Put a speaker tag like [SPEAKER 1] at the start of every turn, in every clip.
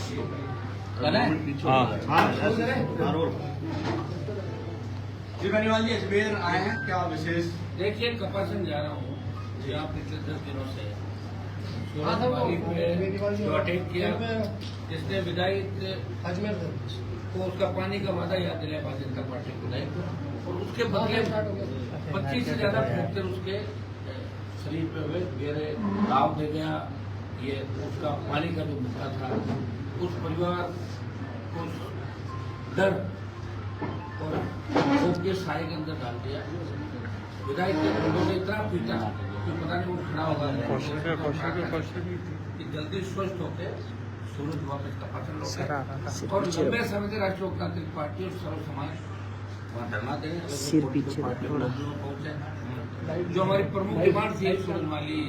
[SPEAKER 1] जी बेनीवाल जी अजमेर आए हैं, क्या विशेष?
[SPEAKER 2] देखिए कपासन जा रहा हूँ यहाँ पिछले 10 दिनों से जो अटैक किया, जिसने विधायक
[SPEAKER 3] अजमेर
[SPEAKER 2] को उसका पानी का वादा याद दिलाया भारतीय जनता पार्टी विधायक को, और उसके बदले 25 से ज्यादा फ्रैक्चर उसके शरीर पे हुए, गहरे घाव दे गया। ये उसका पानी का जो मुद्दा था, उस परिवार को डर और भूख के साए के अंदर डाल दिया। विधायक के लोगों ने इतना पीटा कि पता नहीं वो खड़ा होगा कि जल्दी स्वस्थ होकर सूरज वापस कपासन लौटे। और लंबे समय से राष्ट्रीय लोकतांत्रिक पार्टी और सर्व समाज वहाँ धरना देने पहुंचे। जो हमारी प्रमुख डिमांड थी सूरज वाली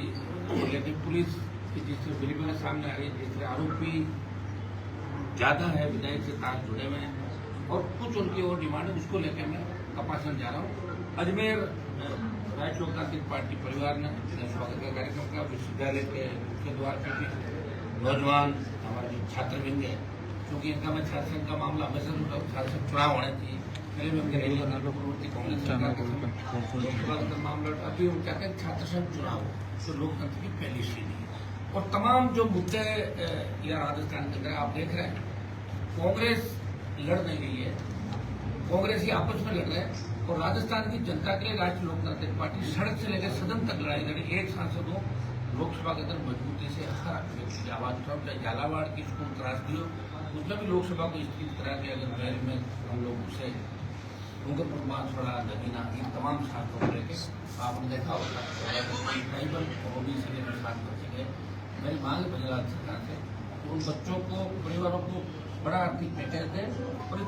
[SPEAKER 2] लेकिन पुलिस की जिससे बिल्कुल सामने आ रही है, जिससे आरोपी ज्यादा है, विधायक से तार जुड़े हुए हैं और कुछ उनकी और डिमांड है, उसको लेकर मैं कपासन जा रहा हूँ। अजमेर राष्ट्रीय लोकतांत्रिक पार्टी परिवार ने स्वागत का कार्यक्रम का विश्वविद्यालय के मुख्य द्वार पर भी नौजवान हमारे जो छात्रवृंद है, क्योंकि इनका मैं छात्र संघ का मामला हमेशा छात्र संघ चुनाव होने चाहिए, पहले भी उनके रैली पूर्ववर्ती कांग्रेस सरकार के लोकसभा का मामला, अभी वो कहते हैं छात्र संघ चुनाव हो तो लोकतंत्र की पहली श्रेणी है। और तमाम जो मुद्दे या राजस्थान के अंदर आप देख रहे हैं, कांग्रेस लड़ नहीं रही है, कांग्रेस ही आपस में लड़ रहे हैं, और राजस्थान की जनता के लिए राष्ट्रीय लोकतांत्रिक पार्टी सड़क से लेकर सदन तक लड़ाई लड़ी। एक सांसद हो, लोकसभा के अंदर मजबूती से हर व्यक्ति की आवाज उठाओ, चाहे झालावाड़ की स्कूल त्रासदी हो, उसमें भी लोकसभा को स्थित करा के अगर महल में हम लोग उसे डूंगरपुर माछड़ा नगीना इन तमाम छात्रों को लेकर आपने देखा होगा ट्राइबल ओबीसी के साथ बच्चे गए। मेरी मांग है पंजाब सरकार से, उन बच्चों को, परिवारों को बड़ा आर्थिक पैकेज दे, और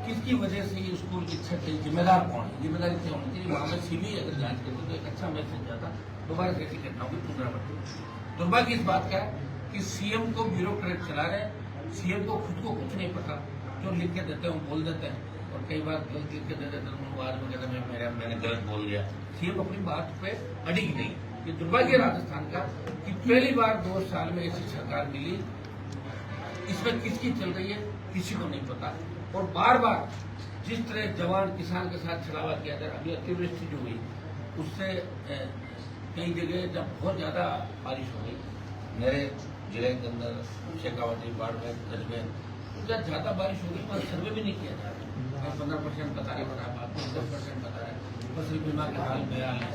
[SPEAKER 2] किसकी वजह से ये स्कूल की छत है, जिम्मेदार कौन है, जिम्मेदारी क्या होनी चाहिए। वहाँ पर सीबीआई अगर जांच करती तो एक अच्छा मैसेज जाता, दोबारा ऐसी घटनाओं की पुनरावृत्ति। दुर्भाग्य इस बात का है कि सीएम को ब्यूरोक्रेट चला रहे, सीएम को खुद को कुछ नहीं पता, जो लिख के देते हैं वो बोल देते हैं, और कई बार गलत लिख के दे देते हैं, उनको बाद में कहते हैं मैंने गलत बोल दिया। सीएम अपनी बात पे अड़ी नहीं। ये दुर्भाग्य राजस्थान का कि पहली बार 2 साल में ऐसी सरकार मिली, इसमें किसकी चल रही है किसी को नहीं पता, और बार बार जिस तरह जवान किसान के साथ छलावा किया जाए। अभी अतिवृष्टि जो हुई उससे कई जगह जब बहुत ज्यादा बारिश हो गई, मेरे जिले के अंदर शेखावटी, बाड़मेर, अजमेर, जब ज्यादा बारिश हो गई वहाँ सर्वे भी नहीं किया जा रहा। 15% बता रहे, 10% बता रहे, फसल बीमा के हाल बेहाल है।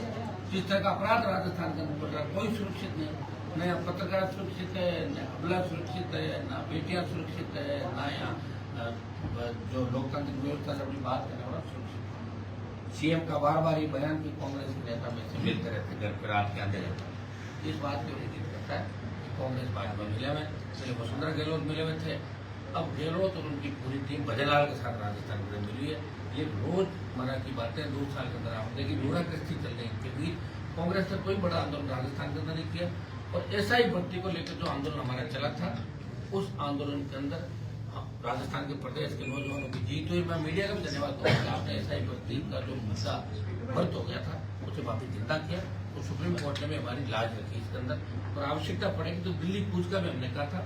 [SPEAKER 2] जिस तरह का अपराध राजस्थान के अंदर बढ़ रहा है, कोई सुरक्षित नहीं, न पत्रकार सुरक्षित है, न अबला सुरक्षित है, न बेटियां सुरक्षित है, न यहाँ जो लोकतांत्रिक व्यवस्था से अपनी बात करने वाला सुरक्षित। सीएम का बार बार ये बयान कि कांग्रेस के नेता में से मिलते रहते, घर पर रात के अंदर रहता, इस बात को इंगित करता है कि कांग्रेस भाजपा मिले हुए, पहले वसुंधरा गहलोत मिले हुए थे, अब गहलोत और उनकी पूरी टीम भजनलाल के साथ राजस्थान में मिली है। ये रोजमर्रा की बातें 2 साल के अंदर आप देखिए रोड़ा कृष्टि चल रही इनके बीच। कांग्रेस ने कोई बड़ा आंदोलन राजस्थान के अंदर नहीं किया, और एसआई भर्ती को लेकर जो आंदोलन हमारा चला था, उस आंदोलन के अंदर राजस्थान के प्रदेश के नौजवानों की जीत हुई। मैं मीडिया का भी धन्यवाद करूँगा, आपने एसआई भर्ती का जो मुद्दा बंद हो गया था उसे वापिस जिंदा किया, और सुप्रीम कोर्ट ने भी हमारी लाज रखी इसके अंदर, और आवश्यकता पड़ेगी तो दिल्ली कूच का भी हमने कहा था।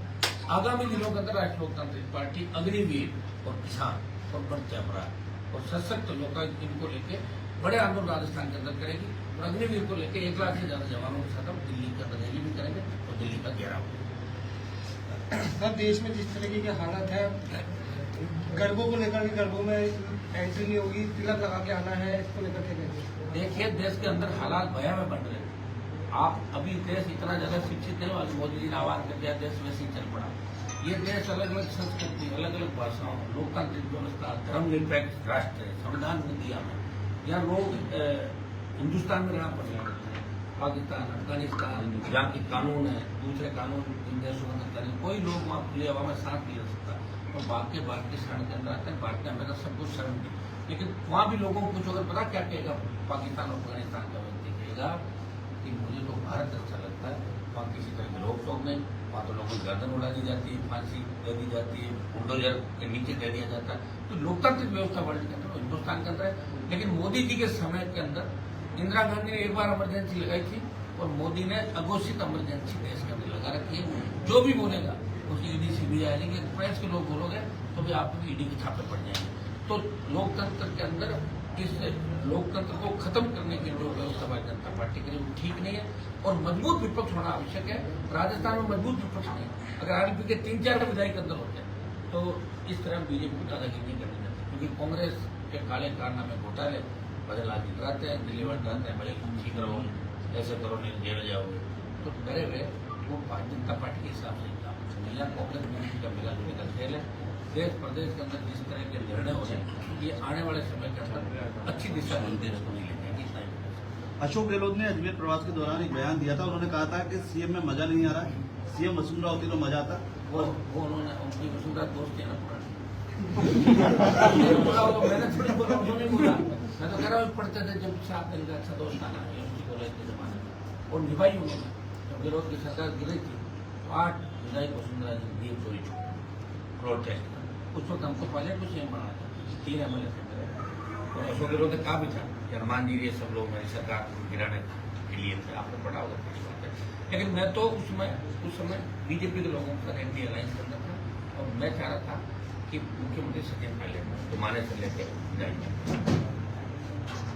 [SPEAKER 2] आगामी दिनों के अंदर राष्ट्रीय लोकतांत्रिक पार्टी अग्निवीर और किसान और बंद अपराध और सशक्त लोग इनको लेके बड़े आंदोलन राजस्थान के अंदर करेगी, और अग्निवीर को लेकर 1 लाख से ज्यादा जवानों के साथ हम दिल्ली का रैली भी करेंगे और दिल्ली का घेराव।
[SPEAKER 3] सर, देश में जिस तरीके के हालत है, गरीबों को लेकर भी, गरीबों में एंट्री नहीं होगी, तिलक लगा के आना है, इसको लेकर के
[SPEAKER 2] देखिए देश के अंदर हालात भयावह बन रहे हैं। आप अभी देश इतना ज्यादा शिक्षित नहीं हुआ, मोदी जी ने आह्वान कर दिया, देश वैसे ही चल पड़ा। ये देश अलग अलग संस्कृति, अलग अलग भाषाओं, लोकतांत्रिक व्यवस्था, धर्मनिरपेक्ष राष्ट्र है, संविधान ने दिया है। यहाँ लोग हिंदुस्तान में रहना पसंद करते हैं, पाकिस्तान, अफगानिस्तान, यहाँ के कानून है, दूसरे कानून इन देशों में नहीं, कोई लोग वहाँ खुली हवा में सांस नहीं ले सकता, और बाकी भारतीय शरण के अंदर आते हैं, भारत ने हमेशा सब कुछ शरण दी, लेकिन वहाँ भी लोगों को कुछ अगर पता क्या कहेगा पाकिस्तान और अफगानिस्तान का व्यक्ति कहेगा कि मुझे तो भारत अच्छा लगता है, वहाँ किसी तरह के रोक टोक नहीं, वहाँ तो लोगों की गर्दन उड़ा दी जाती है, फांसी दे दी जाती है, बुलडोजर के नीचे दे दिया जाता है। तो लोकतांत्रिक व्यवस्था वर्ल्ड के अंदर, हिंदुस्तान के अंदर है। लेकिन मोदी जी के समय के अंदर इंदिरा गांधी ने एक बार इमरजेंसी लगाई थी, और मोदी ने अघोषित इमरजेंसी देश के अंदर लगा रखी है। जो भी बोलेगा उसकी ईडी भी आया नहीं कि प्रेस के लोग बोलोगे तो भी आप ईडी के छापे पड़ जाएंगे। तो लोकतंत्र के अंदर इस लोकतंत्र को खत्म करने की जो व्यवस्था भारतीय जनता पार्टी के लिए वो ठीक नहीं है और मजबूत विपक्ष होना आवश्यक है। राजस्थान में मजबूत विपक्ष नहीं है। अगर आरएलपी के 3-4 विधायक अंदर होते हैं तो इस तरह बीजेपी को दादागिरी नहीं करनी चाहिए, क्योंकि कांग्रेस के काले कारनामे घोटाले बदलाव डराते हैं, दिल्ली में डराते हैं, भाई ठीक रहो, ऐसे करो नहीं जेल जाओगे, तो डरे हुए वो भारतीय जनता पार्टी के हिसाब से मिला कांग्रेस में का मिला जुलने का खेल है। देश प्रदेश के अंदर जिस तरह के निर्णय हो रहे हैं ये आने वाले समय के अंदर अच्छी दिशा में देश को नहीं लेंगे।
[SPEAKER 4] अशोक गहलोत ने अजमेर प्रवास के दौरान एक बयान दिया था, उन्होंने कहा था कि सीएम में मजा नहीं आ रहा है, सीएम वसुंधरा होती तो मजा आता।
[SPEAKER 2] वो उन्होंने उनकी वसुंधरा दोस्त है ना पुरानी मैंने थोड़ी बोला, उन्होंने बोला, मैं तो कह रहा हूँ पढ़ते थे जब 7 दिन का अच्छा दोस्त आना है उनकी कॉलेज के जमाने और निभाई उन्होंने। जब गहलोत की सरकार गिरी थी तो 8 विधायक वसुंधरा जी दी चोरी रोड टेस्ट उस वक्त हमको पहले कुछ सीएम बनाया था, 3 MLA थे मेरे और अशोक गहलोत ने कहा भी था कि हनुमान जी ये सब लोग मेरी सरकार गिराने के लिए थे, आपने पढ़ा होगा कुछ बात है। लेकिन मैं तो उस समय बीजेपी के लोगों का एंटी अलायंस करना था और मैं चाह रहा था कि मुख्यमंत्री सचिन पायलट घुमाने से लेकर जाएंगे।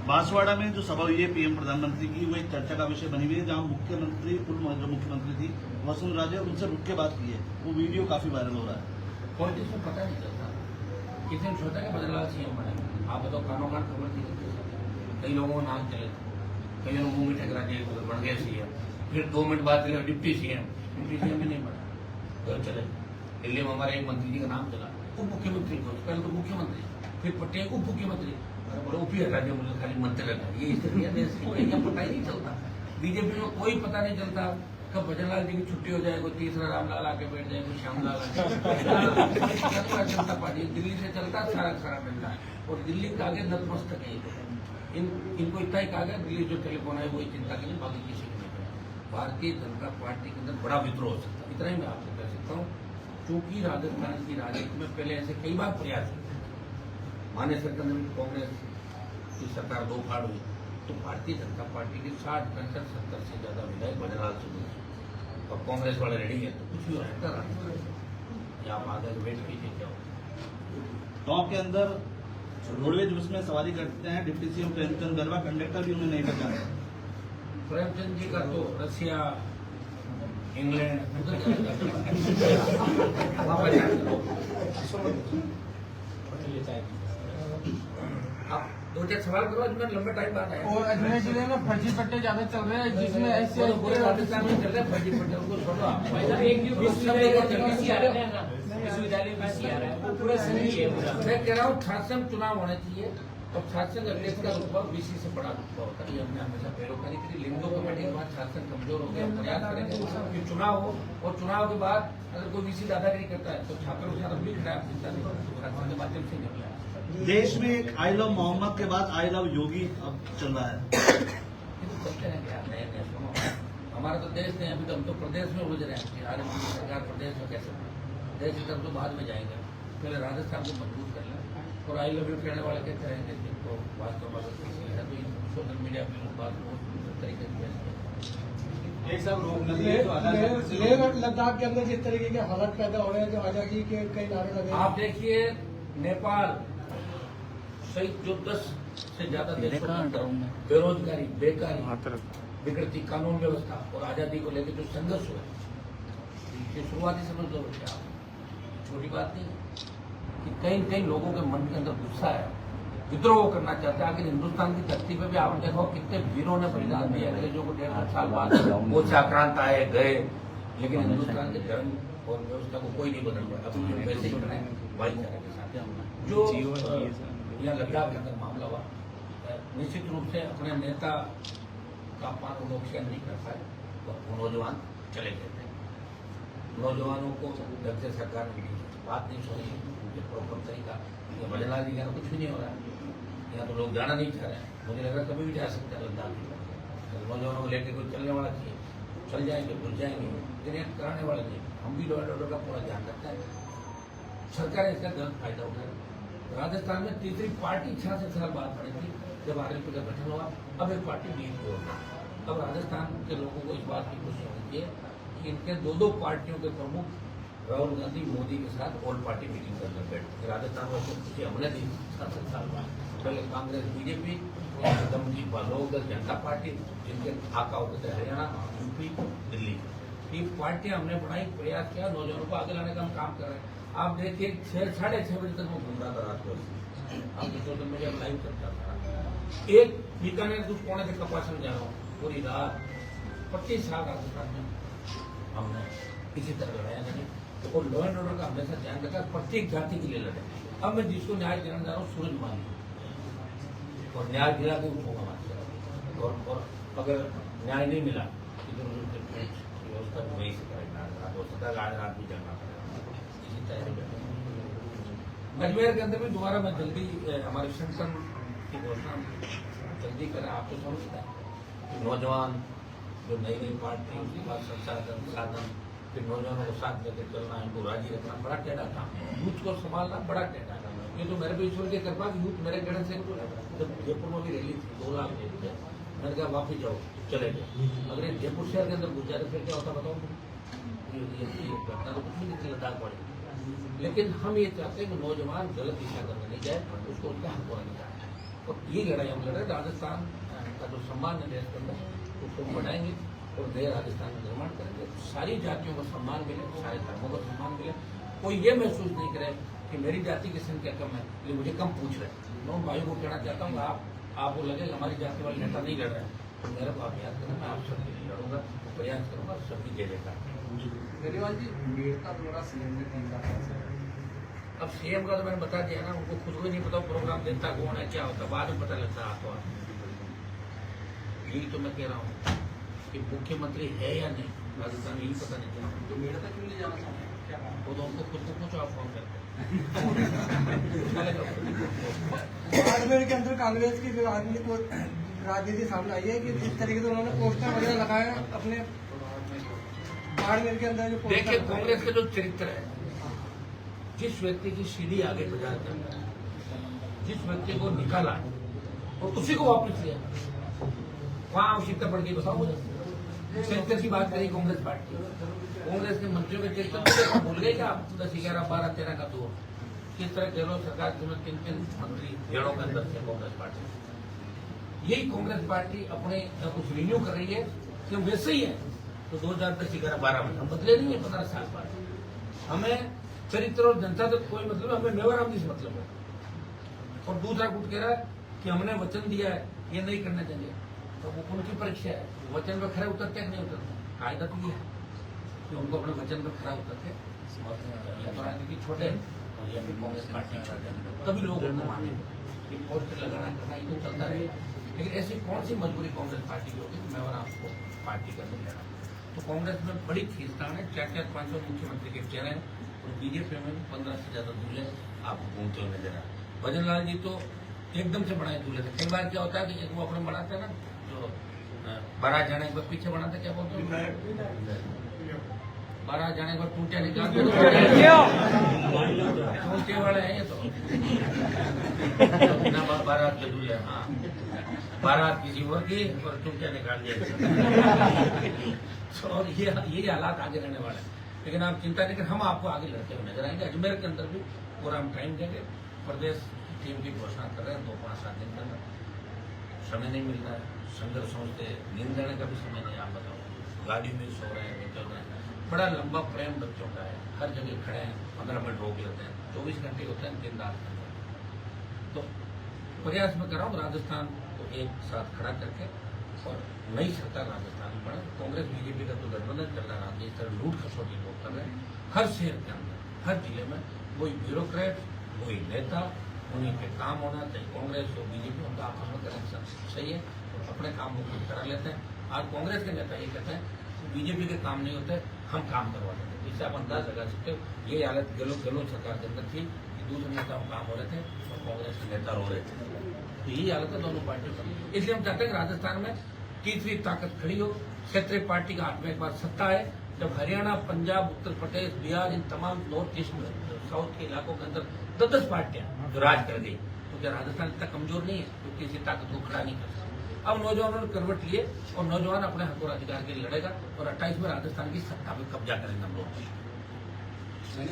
[SPEAKER 4] बांसवाड़ा में जो सभा हुई है पीएम प्रधानमंत्री की, वो एक चर्चा का विषय बनी हुई है, जहां मुख्यमंत्री पूर्व जो मुख्यमंत्री थी वसुंधरा राजे उनसे रुक के बात की है, वो वीडियो काफी वायरल हो रहा है।
[SPEAKER 2] पॉलिटिक्स में पता नहीं चलता किसी ने सोचा कि बदलाव सीएम बनेगा। आप बताओ कानों कान खबर थी, कई लोगों को नाम चले थे, कई लोग मुंह में ठकरा दिए बन गए सीएम, फिर 2 मिनट बाद डिप्टी सीएम भी नहीं बना, तो चले। दिल्ली में हमारे एक मंत्री जी का नाम चला, उप मुख्यमंत्री को, पहले तो मुख्यमंत्री फिर पटेल उप मुख्यमंत्री और उपी राज्य मुझे खाली मंत्री लगा। ये देश की पता ही नहीं चलता। बीजेपी में कोई पता नहीं चलता कब भजनलाल जी की छुट्टी हो जाए, कोई तीसरा रामलाल आके बैठ जाए, कोई श्यामलाल आके जनता पार्टी दिल्ली से चलता सारा मिलता है और दिल्ली का आगे नतमस्तक है। इनको इतना ही कहा गया दिल्ली जो टेलीफोन है वही चिंता के लिए, बाकी किसी को नहीं। भारतीय जनता पार्टी के अंदर बड़ा विद्रोह हो सकता है, इतना ही मैं आपको कह सकता हूँ। चूंकि राजस्थान की राजनीति में पहले ऐसे कई बार प्रयास हुए, मान्य सरकार में कांग्रेस की सरकार 2 फाड़ हुई तो भारतीय जनता पार्टी के 60-65-70 से ज्यादा विधायक भजनलाल से हुए और कांग्रेस वाले रेडी है तो कुछ भी हो सकता है। आप आगे वेट कीजिए क्या हो।
[SPEAKER 4] गाँव के अंदर रोडवेज बस में सवारी करते हैं डिप्टी सीएम प्रेमचंद गरवा, कंडक्टर भी उन्हें नहीं पहचाना।
[SPEAKER 2] प्रेमचंद जी का तो रसिया इंग्लैंड आप 2-4 सवाल करो, अजमेर लंबा टाइम बाद है।
[SPEAKER 3] और अजमेर जिले में फर्जी पट्टे ज्यादा चल रहे हैं, जिसमें ऐसे
[SPEAKER 2] पूरे राजस्थान में चल रहे हैं फर्जी पट्टे, उनको छोड़ो आप। विश्वविद्यालय में सी आ रहा है वो पूरा सही है। मैं कह रहा हूँ शासन चुनाव होना चाहिए और शासन अध्यक्ष का रुतबा बीसी से बड़ा रुतबा होता है। हमने हमेशा पैरोकारी करी, लिंगो कमेटी के बाद शासन कमजोर हो गया, प्रयास करेंगे कि चुनाव हो और चुनाव के बाद अगर कोई बीसी दादागिरी करता है तो छात्र के साथ भी खड़ा है, चिंता नहीं करते, शासन के माध्यम से निकला है।
[SPEAKER 4] देश में एक आई लव मोहम्मद के बाद आई लव योगी अब चल रहा है।
[SPEAKER 2] चलते हैं क्या नए सुनो, हमारा तो देश नहीं, अभी तो हम तो प्रदेश में उलझ रहे हैं। आरएलपी सरकार प्रदेश में कैसे देश की तरफ तो बाद में जाएंगे, पहले राजस्थान को मजबूत कर लें और आई लव यू कहने वाले कहते रहेंगे जिनको वास्तव में है तो सोशल मीडिया पर बात बहुत तरीके से।
[SPEAKER 1] एक सब
[SPEAKER 3] लेह लद्दाख के अंदर जिस तरीके के हालात पैदा हो रहे हैं, जो आजादी के कई नारे लगे, आप
[SPEAKER 2] देखिए नेपाल सहित जो 10 से ज्यादा देशों के अंदर बेरोजगारी, बेकारी, बिगड़ती कानून व्यवस्था और आजादी को लेकर जो संघर्ष हुआ ये शुरुआती समझ लो क्या, छोटी बात नहीं कि कई लोगों के मन के अंदर गुस्सा है, विद्रोह करना चाहते हैं। आखिर हिंदुस्तान की धरती पे भी आप देखो कितने वीरों ने बलिदान दिया, अंग्रेजों को 1.5 साल बाद वो आक्रांत आए गए, लेकिन हिंदुस्तान के धर्म और व्यवस्था को कोई नहीं बदल पाया। अभी वैसे ही बनाए भाईचारे के साथ जो यहाँ लद्दाख के अंदर मामला हुआ, निश्चित रूप से अपने नेता का अपमान लोग शेयर नहीं कर पाए तो वो नौजवान चले गए थे। नौजवानों को जब से सरकार ने बात नहीं सुनी उनके प्रॉपर तरीका, भजनलाल जी का कुछ भी नहीं हो रहा है, यहाँ तो लोग जाना नहीं चाह रहे हैं। मुझे लग रहा है कभी भी जा सकते हैं लद्दाख, नौजवानों को लेकर कोई चलने वाला चाहिए, चल जाएंगे भूल जाएंगे, लेकिन कराने वाले नहीं। हम भी लॉ एंड ऑर्डर का पूरा ध्यान रखते हैं, सरकार इसका गलत फायदा उठा रही। राजस्थान में तीसरी पार्टी 66 साल बाद बनी थी जब आरएलपी का गठन हुआ, अब एक पार्टी बीच होगी। अब राजस्थान के लोगों को इस बात की खुशी होनी चाहिए कि इनके 2 पार्टियों के प्रमुख राहुल गांधी मोदी के साथ ऑल पार्टी मीटिंग करने बैठे। राजस्थान में तो खुशी हमने दी 7 साल बाद। पहले कांग्रेस, बीजेपी, लोक जनता पार्टी, जिनके आका होते थे हरियाणा, यूपी, दिल्ली, ये पार्टियां हमने बनाई, प्रयास किया, नौजवानों को आगे लाने का हम काम कर रहे हैं। आप देखिए 6-6:30 बजे तक मैं घूम रहा था रात को, आप सोशल मीडिया में लाइव चलता था। एक बीकानेर दूध कोने से कपासन जा रहा हूँ पूरी रात। 25 साल राजस्थान में हमने किसी तरह लड़ाया नहीं, और लॉ एंड ऑर्डर का हमेशा ध्यान रखा, प्रत्येक जाति के लिए लड़े। अब मैं जिसको न्याय दिलाने जा रहा हूँ सूरज मान, और न्याय दिला के उठूंगा और अगर न्याय नहीं मिला व्यवस्था को वही से करेगा, हो सकता है आज रात भी चलना पड़ेगा। इसी तैयारी में अजमेर के अंदर भी दोबारा मैं जल्दी हमारे संगठन की घोषणा जल्दी करें। आपको समझता है नौजवान जो नई नई पार्टी, उसके बाद संसाधन साधन, फिर नौजवानों को साथ लेकर चलना, इनको राजी रखना बड़ा टेढ़ा काम है। यूथ को संभालना बड़ा टेढ़ा काम है। ये तो मेरे पे ईश्वर के कृपा की यूथ मेरे गढ़ से जब जयपुर में भी रैली थी 2 लाख थे, मैंने कहा वापिस जाओ, चले गए। अगर ये जयपुर शहर के अंदर घुस जाते फिर क्या होता बताओ। ये घटना तो कुछ भी नहीं थी, लद्दाख पड़ी। लेकिन हम ये चाहते हैं कि नौजवान गलत दिशा करने नहीं जाए, उसको उसका हक होना चाहिए। और ये लड़ाई हम लड़ रहे। राजस्थान का जो सम्मान है देश के अंदर उसको बढ़ाएंगे और नए राजस्थान का निर्माण करेंगे। सारी जातियों को सम्मान मिले, सारे धर्मों को सम्मान मिले। कोई ये महसूस नहीं करे कि मेरी जाति की संख्या कम है, ये मुझे कम पूछ रहे। मैं उन भाइयों को कहना चाहता हूँ, आपको लगे हमारी जाति वाले नेता नहीं लड़ रहे हैं, तो मेरा को आप याद करना, मैं आप सबके लिए लड़ूंगा, प्रयास करूंगा, सभी दे देगा।
[SPEAKER 1] केजरीवाल जी, मेयर का दौरा सीएम ने 3 लाख।
[SPEAKER 2] अब सीएम का तो मैंने बता दिया ना, उनको खुद को नहीं पता प्रोग्राम देता कौन है, क्या होता, बाद में पता लगता है। तो यही तो मैं कह रहा हूँ कि मुख्यमंत्री है या नहीं राजस्थान, यही पता नहीं चला।
[SPEAKER 1] तो मेयर तक क्यों नहीं जाना चाहते, क्या बात?
[SPEAKER 2] वो तो उनको खुद को पूछो, आप फोन करते
[SPEAKER 3] बाड़मेर के अंदर कांग्रेस की राजनीति सामने आई है कि जिस तरीके से उन्होंने पोस्टर वगैरह लगाए अपने बाड़मेर के अंदर। जो
[SPEAKER 2] देखिए कांग्रेस का जो चरित्र है, जिस व्यक्ति की सीढ़ी आगे बाजार के अंदर, जिस व्यक्ति को निकाला और उसी को वापस लिया, वहां आवश्यकता पड़ गई। बताओ मुझे चरित्र की बात करी कांग्रेस पार्टी, कांग्रेस के मंत्रियों के चरित्र भूल गए क्या? 10, 11, 12, 13 का दौर किस तरह गहलोत सरकार के 3 मंत्री भेड़ों के अंदर थे कांग्रेस पार्टी। यही कांग्रेस पार्टी अपने कुछ रिन्यू कर रही है कि वैसे ही है। तो 2010, 11, 12 में हम बदले नहीं है 15 साल बाद। हमें चरित्र और जनता तक कोई मतलब, हमें मेवाराम से मतलब है। और दूसरा कुछ कह रहा है कि हमने वचन दिया है, ये नहीं करना चाहिए। तो वो उनकी परीक्षा है, वचन पर खड़े उतरते हैं नहीं उतरते। कायदा तो ये है कि उनको अपने वचन पर खड़ा उतरते और राजनीति छोटे कांग्रेस पार्टी तभी लोग उनको माने। पोस्टर लगाना करना ये तो चलता रहेगा, लेकिन ऐसी कौन सी मजबूरी कांग्रेस पार्टी की होगी मैं और आपको पार्टी करने लेना। तो कांग्रेस में बड़ी खींचतान है, 4-500 मुख्यमंत्री के चेहरे हैं, और बीजेपी में 15 से ज्यादा दूल्हे आपको घूमते हुए नजर आए। भजन लाल जी तो एकदम से बनाए दूल्हे थे। कई बार क्या होता है कि एक वो अपने बनाते हैं ना, जो बारात जाने के बाद पीछे बनाते, क्या बोलते हैं, बारात जाने के बाद टूटिया निकालते, टूटे वाले हैं ये तो बिना बारात के दूल्हे। हाँ, बारात किसी और की और टूटिया निकाल दिया। और ये हालात आगे रहने वाले हैं। लेकिन आप चिंता नहीं करें, हम आपको आगे लड़ते हुए नजर आएंगे। अजमेर के अंदर भी पूरा हम टाइम देंगे। प्रदेश टीम की घोषणा कर रहे हैं 2-5-7 दिन के अंदर। समय नहीं मिल रहा है, संघर्षों से नींद लेने का भी समय नहीं। आप बताओ, गाड़ी में सो रहे हैं, निकल रहे हैं। बड़ा लंबा प्रेम बच्चों का है, हर जगह खड़े हैं, 15 मिनट रोक लेते हैं, 24 घंटे होते हैं, दिन रात। तो प्रयास में कर रहा हूँ राजस्थान को एक साथ खड़ा करके और नई सरकार राजस्थान में बने। कांग्रेस बीजेपी का तो गठबंधन चल रहा है, इस तरह लूट खसोटी लोग कर रहे हैं। हर शहर के अंदर, हर जिले में वही ब्यूरोक्रेट, वही नेता, उन्हीं पे काम होना चाहिए। कांग्रेस और बीजेपी उनका आपस में कनेक्शन सही है, और अपने काम को खुद करा लेते हैं। आज कांग्रेस के नेता ये कहते हैं बीजेपी के काम नहीं होते, हम काम करवा देते हैं। इससे आप अंदाज लगा सकते हो। ये हालत गहलोत सरकार के अंदर थी कि दूसरे नेताओं काम हो रहे थे और कांग्रेस के नेता रो रहे थे। तो यही हालत है दोनों पार्टियों का। इसलिए हम चाहते हैं कि राजस्थान में तीसरी ताकत खड़ी हो, क्षेत्रीय पार्टी का हाथ में एक बार सत्ता है। जब हरियाणा, पंजाब, उत्तर प्रदेश, बिहार, इन तमाम नॉर्थ ईस्ट में, साउथ के इलाकों के अंदर 10 पार्टियां जो राज कर गई, तो क्या राजस्थान इतना कमजोर नहीं है तो किसी ताकत को खड़ा नहीं कर सकता। अब नौजवानों ने करवट लिए और नौजवान अपने हक और अधिकार के लिए लड़ेगा और 28 में राजस्थान की सत्ता पर कब्जा करेंगे हम लोग।
[SPEAKER 1] मैंने